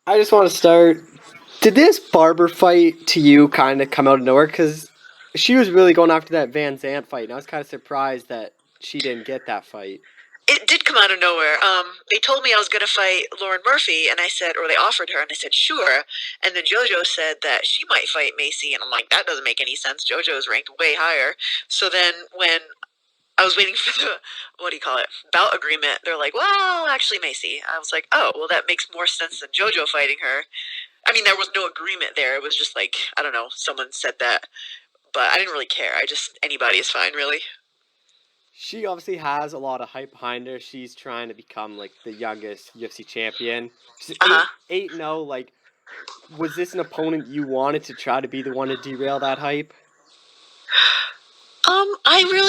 I just want to start. Did this Barber fight to you kind of come out of nowhere? Because she was really going after that Van Zant fight, and I was kind of surprised that she didn't get that fight. It did come out of nowhere. They told me I was going to fight Lauren Murphy, and I said, or they offered her, and I said, sure. And then JoJo said that she might fight Maycee, and I'm like, that doesn't make any sense. JoJo's ranked way higher. So then when I was waiting for the, what do you call it, bout agreement, they're like, well, actually, Maycee. I was like, oh, well, that makes more sense than JoJo fighting her. I mean, there was no agreement there. It was just like, I don't know, someone said that, but I didn't really care. Anybody is fine, really. She obviously has a lot of hype behind her. She's trying to become like the youngest UFC champion. She's Uh-huh. 8-0. Like, was this an opponent you wanted to try to be the one to derail that hype?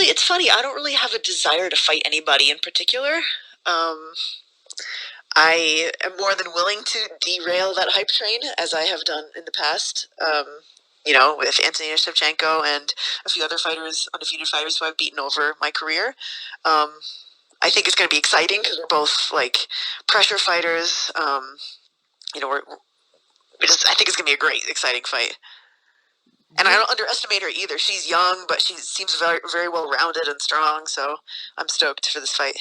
It's funny. I don't really have a desire to fight anybody in particular. Um, I am more than willing to derail that hype train, as I have done in the past. With Antonina Shevchenko and a few other fighters, undefeated fighters who I've beaten over my career. Um, I think it's going to be exciting because we're both like pressure fighters. I think it's going to be a great, exciting fight. And I don't underestimate her either. She's young, but she seems very, very well rounded and strong. So I'm stoked for this fight.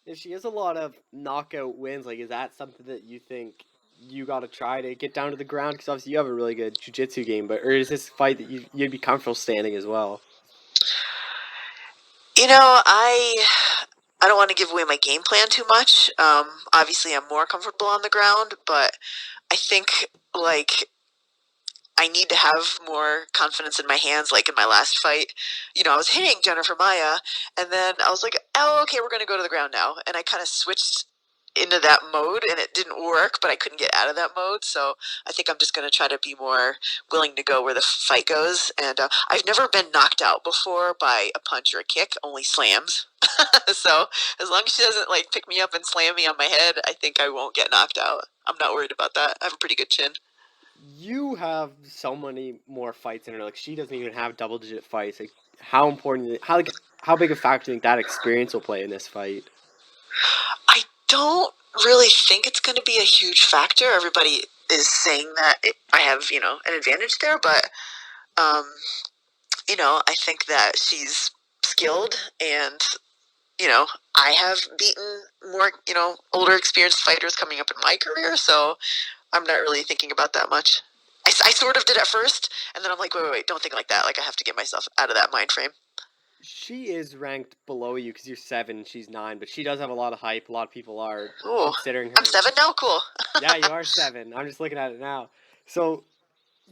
If she has a lot of knockout wins, like, is that something that you think you got to try to get down to the ground? Because obviously you have a really good jiu-jitsu game, but or is this fight that you'd be comfortable standing as well? I don't want to give away my game plan too much. Obviously, I'm more comfortable on the ground, but I think I need to have more confidence in my hands. Like in my last fight, I was hitting Jennifer Maya, and then I was like, "Oh, okay, we're going to go to the ground now." And I kind of switched into that mode, and it didn't work, but I couldn't get out of that mode. So I think I'm just going to try to be more willing to go where the fight goes. And I've never been knocked out before by a punch or a kick, only slams. So as long as she doesn't pick me up and slam me on my head, I think I won't get knocked out. I'm not worried about that. I have a pretty good chin. You have so many more fights in her. Like, she doesn't even have double-digit fights. Like, how important? How big a factor do you think that experience will play in this fight? I don't really think it's going to be a huge factor. Everybody is saying that I have, an advantage there, but, I think that she's skilled and, I have beaten more, older experienced fighters coming up in my career, so I'm not really thinking about that much. I sort of did at first, and then I'm like, wait, don't think like that. Like, I have to get myself out of that mind frame. She is ranked below you because you're 7, she's 9, but she does have a lot of hype. A lot of people are Ooh, considering I'm her. 7 now? Cool. Yeah, you are 7. I'm just looking at it now. So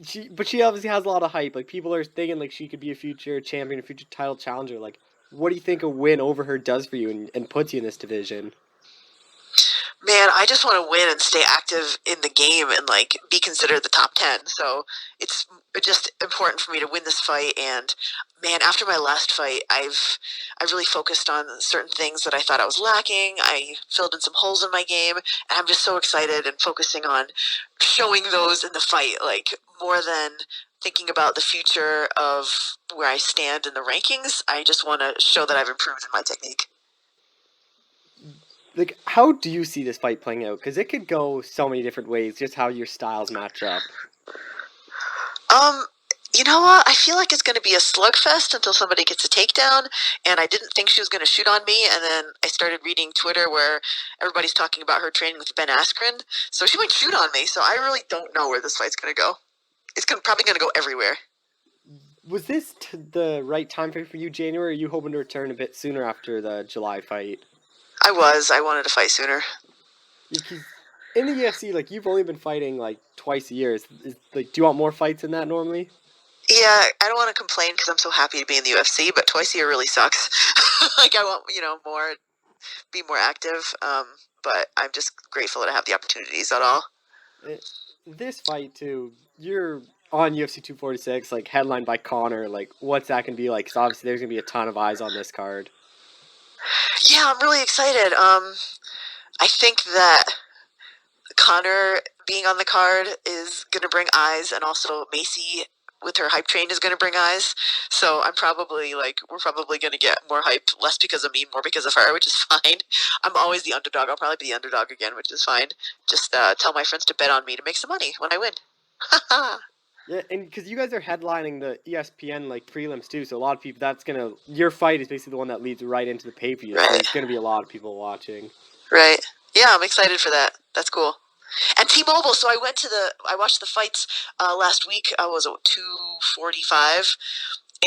she obviously has a lot of hype. Like, people are thinking like she could be a future champion, a future title challenger. Like, what do you think a win over her does for you and puts you in this division? Man, I just want to win and stay active in the game and be considered the top 10. So it's just important for me to win this fight. And man, after my last fight, I've really focused on certain things that I thought I was lacking. I filled in some holes in my game, and I'm just so excited and focusing on showing those in the fight, more than thinking about the future of where I stand in the rankings. I just want to show that I've improved in my technique. Like, how do you see this fight playing out? Because it could go so many different ways, just how your styles match up. Um, you know what? I feel like it's going to be a slugfest until somebody gets a takedown, and I didn't think she was going to shoot on me, and then I started reading Twitter where everybody's talking about her training with Ben Askren, so she might shoot on me, so I really don't know where this fight's going to go. It's probably going to go everywhere. Was this the right time frame for you, January? Or are you hoping to return a bit sooner after the July fight? I wanted to fight sooner. Because in the UFC, like, you've only been fighting like twice a year. Like, do you want more fights than that normally? Yeah, I don't want to complain because I'm so happy to be in the UFC, but twice a year really sucks. I want, be more active, but I'm just grateful that I have the opportunities at all. This fight too, you're on UFC 246, like, headlined by Conor. Like, what's that gonna be like? Because obviously there's gonna be a ton of eyes on this card. Yeah, I'm really excited. I think that Conor being on the card is going to bring eyes, and also Maycee with her hype train is going to bring eyes. So I'm probably we're probably going to get more hype, less because of me, more because of her, which is fine. I'm always the underdog. I'll probably be the underdog again, which is fine. Just tell my friends to bet on me to make some money when I win. Yeah, and because you guys are headlining the ESPN like prelims too, so a lot of people your fight is basically the one that leads right into the pay-per-view. So Right. there's gonna be a lot of people watching. Right. Yeah, I'm excited for that. That's cool. And T-Mobile. So I watched the fights last week. I was at 2:45,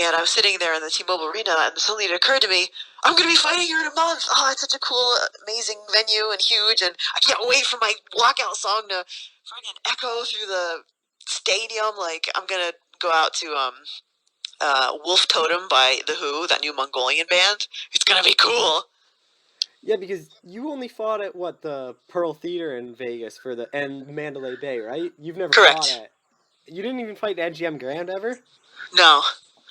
and I was sitting there in the T-Mobile arena, and suddenly it occurred to me, I'm going to be fighting here in a month. Oh, it's such a cool, amazing venue and huge, and I can't wait for my walkout song to friggin' echo through the stadium. Like, I'm going to go out to Wolf Totem by The Who, that new Mongolian band. It's going to be cool. Yeah, because you only fought at the Pearl Theater in Vegas and Mandalay Bay, right? You've never Correct. fought at. You didn't even fight at MGM Grand ever? No.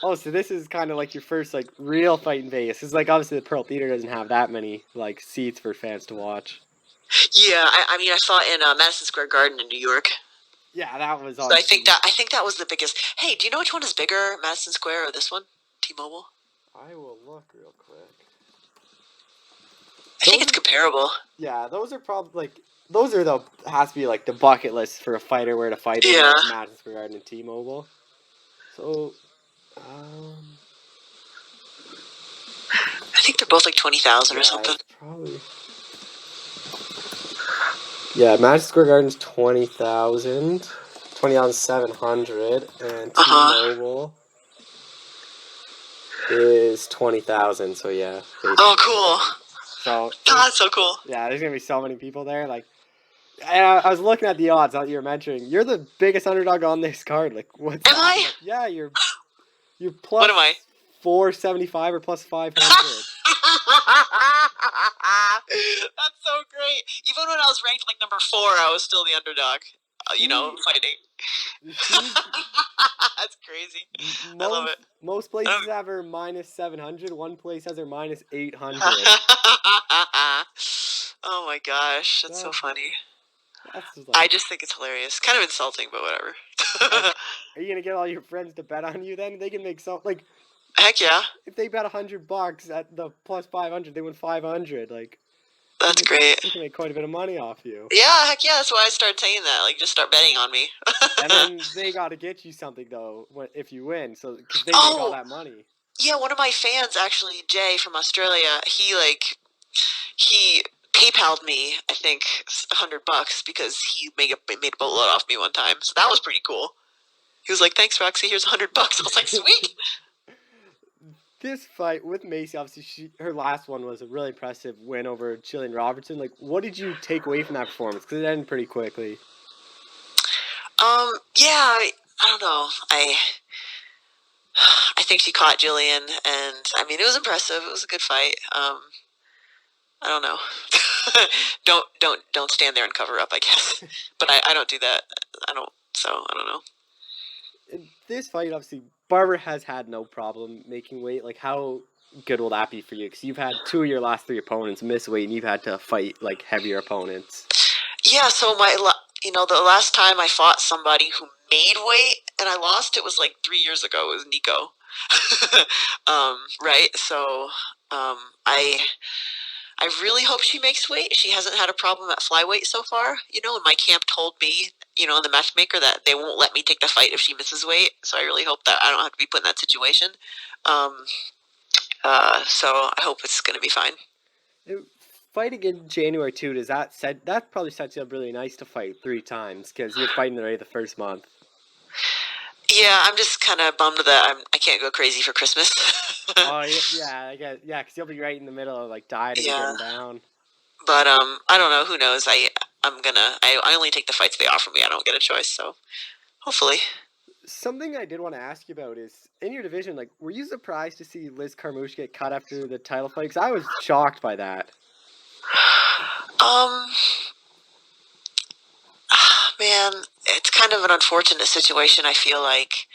Oh, so this is kind of like your first like real fight in Vegas. It's like obviously the Pearl Theater doesn't have that many like seats for fans to watch. Yeah, I mean, I fought in Madison Square Garden in New York. Yeah, that was. So I think that was the biggest. Hey, do you know which one is bigger, Madison Square or this one, T-Mobile? I will look real quick. I think it's comparable. Yeah, those are probably has to be like the bucket list for a fighter where to fight in Yeah. Madison Square Garden and T-Mobile. So, I think they're both like 20,000 or something. Probably. Yeah, Madison Square Garden's 20,000, 20,700, and T-Mobile is 20,000. So yeah. Basically. Oh, cool. So. Oh, that's so cool. Yeah, there's gonna be so many people there. Like, and I was looking at the odds that you're mentioning. You're the biggest underdog on this card. Like, what's that? Am I? Like, yeah, you're plus. What am I? 475 or plus 500. That's so great. Even when I was ranked like number 4, I was still the underdog. Fighting. That's crazy. I love it. Most places have her minus 700. One place has her minus 800. Oh my gosh, that's so funny. Just I just think it's hilarious. Kind of insulting, but whatever. Are you gonna get all your friends to bet on you then? They can make Heck yeah. If they bet $100 at the plus 500, they win 500. Like, that's great. They can make quite a bit of money off you. Yeah, heck yeah. That's why I started saying that. Like, just start betting on me. And then they got to get you something though if you win, so because they make all that money. Yeah, one of my fans actually, Jay from Australia, he PayPal'd me, I think, $100 because he made a boatload off me one time. So that was pretty cool. He was like, "Thanks, Roxy. Here's $100." I was like, "Sweet." This fight with Maycee, obviously, her last one was a really impressive win over Jillian Robertson. Like, what did you take away from that performance? Because it ended pretty quickly. Yeah, I don't know. I think she caught Jillian, and I mean, it was impressive. It was a good fight. I don't know. don't stand there and cover up, I guess. But I don't do that. I don't know. In this fight, obviously, Barber has had no problem making weight. Like, how good will that be for you? Because you've had 2 of your last 3 opponents miss weight, and you've had to fight like heavier opponents. Yeah. So the last time I fought somebody who made weight and I lost, it was like 3 years ago. It was Nico. Right. So I really hope she makes weight. She hasn't had a problem at flyweight so far. And my camp told me, and the matchmaker, that they won't let me take the fight if she misses weight. So I really hope that I don't have to be put in that situation. So I hope it's going to be fine. Fighting in January too, that probably sets you up really nice to fight 3 times because you're fighting already the first month. Yeah, I'm just kind of bummed that I can't go crazy for Christmas. Oh yeah, I guess because you'll be right in the middle of like dieting and getting down. But I don't know. Who knows? I only take the fights they offer me. I don't get a choice. So hopefully. Something I did want to ask you about is in your division. Like, were you surprised to see Liz Carmouche get cut after the title fight? Because I was shocked by that. Man, it's kind of an unfortunate situation. I feel like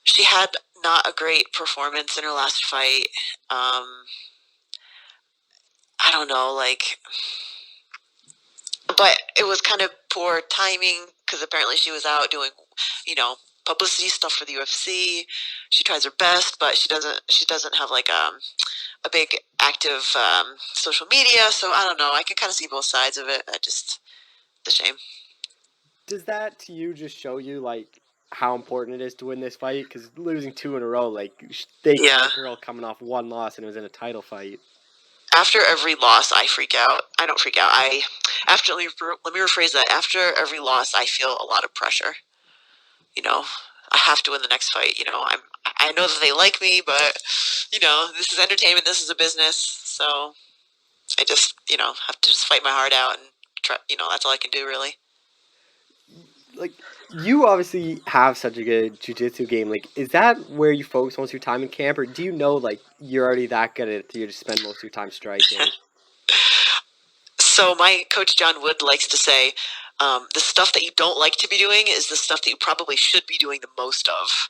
she had not a great performance in her last fight. I don't know, but it was kind of poor timing because apparently she was out doing, publicity stuff for the UFC. She tries her best, but she doesn't have like a big active social media. So I don't know. I can kind of see both sides of it. The shame. Does that to you just show you like how important it is to win this fight? Because losing 2 in a row, like they Yeah. a girl coming off 1 loss and it was in a title fight. After every loss, I freak out. I don't freak out. Let me rephrase that. After every loss, I feel a lot of pressure. You know, I have to win the next fight. You know, I know that they like me, but you know, this is entertainment. This is a business. So I just, you know, have to just fight my heart out and try. You know, that's all I can do, really. Like you obviously have such a good jiu-jitsu game. Like, is that where you focus most of your time in camp, or do you know like you're already that good at it that you just spend most of your time striking? So my coach John Wood likes to say, the stuff that you don't like to be doing is the stuff that you probably should be doing the most of.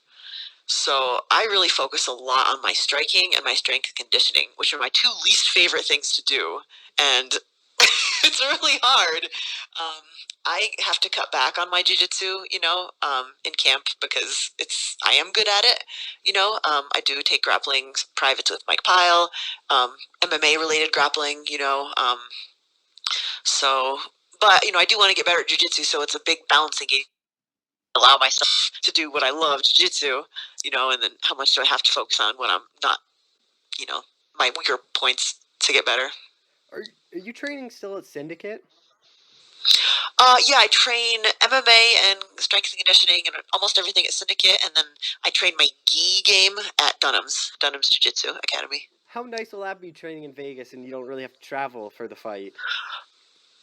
So I really focus a lot on my striking and my strength conditioning, which are my 2 least favorite things to do. And it's really hard. I have to cut back on my jiu-jitsu, you know, in camp because I am good at it. You know, I do take grappling privates with Mike Pyle, MMA-related grappling, you know. But, you know, I do want to get better at jiu-jitsu, so it's a big balancing game. Allow myself to do what I love, jiu-jitsu, you know, and then how much do I have to focus on when I'm not, you know, my weaker points to get better. Are you training still at Syndicate? Yeah, I train MMA and strength and conditioning and almost everything at Syndicate, and then I train my gi game at Dunham's Jiu-Jitsu Academy. How nice will that be training in Vegas and you don't really have to travel for the fight?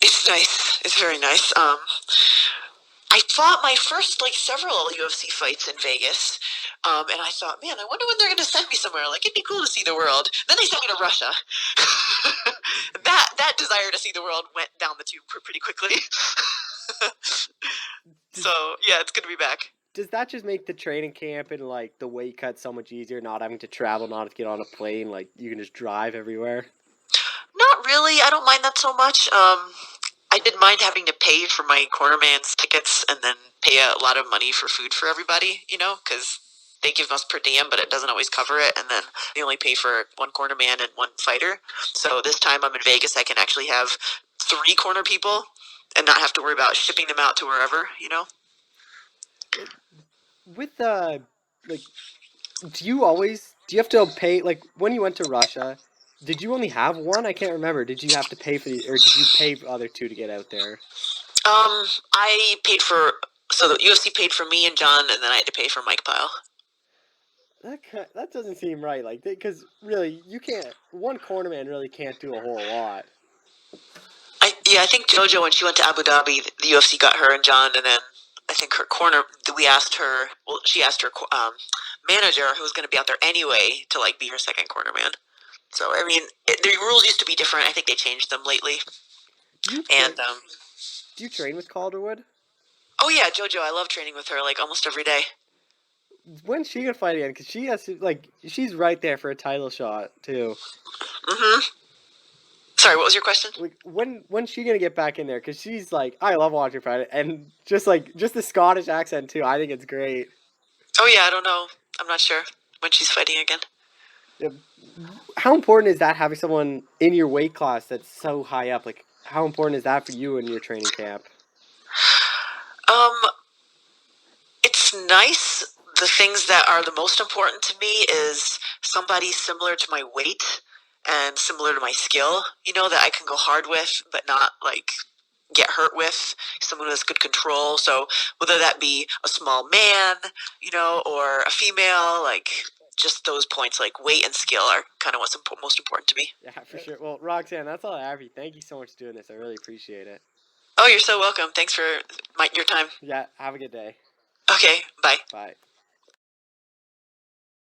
It's nice. It's very nice. I fought my first several UFC fights in Vegas, and I thought, man, I wonder when they're going to send me somewhere. Like, it'd be cool to see the world. Then they sent me to Russia. that desire to see the world went down the tube pretty quickly. So yeah, it's good to be back. Does that just make the training camp and like the weight cut so much easier? Not having to travel, not to get on a plane, like you can just drive everywhere. Not really. I don't mind that so much. I did mind having to pay for my cornerman's tickets and then pay a lot of money for food for everybody, you know, because they give us per diem, but it doesn't always cover it. And then they only pay for 1 cornerman and 1 fighter. So this time I'm in Vegas, I can actually have 3 corner people and not have to worry about shipping them out to wherever, you know. With like, do you have to pay, like when you went to Russia? Did you only have 1? I can't remember. Did you have to pay for or did you pay for other 2 to get out there? I paid for, so the UFC paid for me and John, and then I had to pay for Mike Pyle. That doesn't seem right, like, because really, you can't, 1 cornerman really can't do a whole lot. I think JoJo, when she went to Abu Dhabi, the UFC got her and John, and then I think her corner, she asked her manager, who was going to be out there anyway, to be her second cornerman. So, I mean, the rules used to be different. I think they changed them lately. Do you train with Calderwood? Oh, yeah, JoJo. I love training with her, almost every day. When's she going to fight again? Because she has to, she's right there for a title shot, too. Mm-hmm. Sorry, what was your question? When's she going to get back in there? Because she's, I love watching her fight. And just the Scottish accent, too. I think it's great. Oh, yeah, I don't know. I'm not sure when she's fighting again. Yeah. How important is that, having someone in your weight class that's so high up? How important is that for you in your training camp? It's nice. The things that are the most important to me is somebody similar to my weight and similar to my skill, that I can go hard with, but not get hurt with. Someone who has good control. So whether that be a small man, or a female, just those points, weight and skill, are kind of what's most important to me. Yeah, for sure. Well, Roxanne, that's all I have for you. Thank you so much for doing this. I really appreciate it. Oh, you're so welcome. Thanks for your time. Yeah, have a good day. Okay, bye. Bye.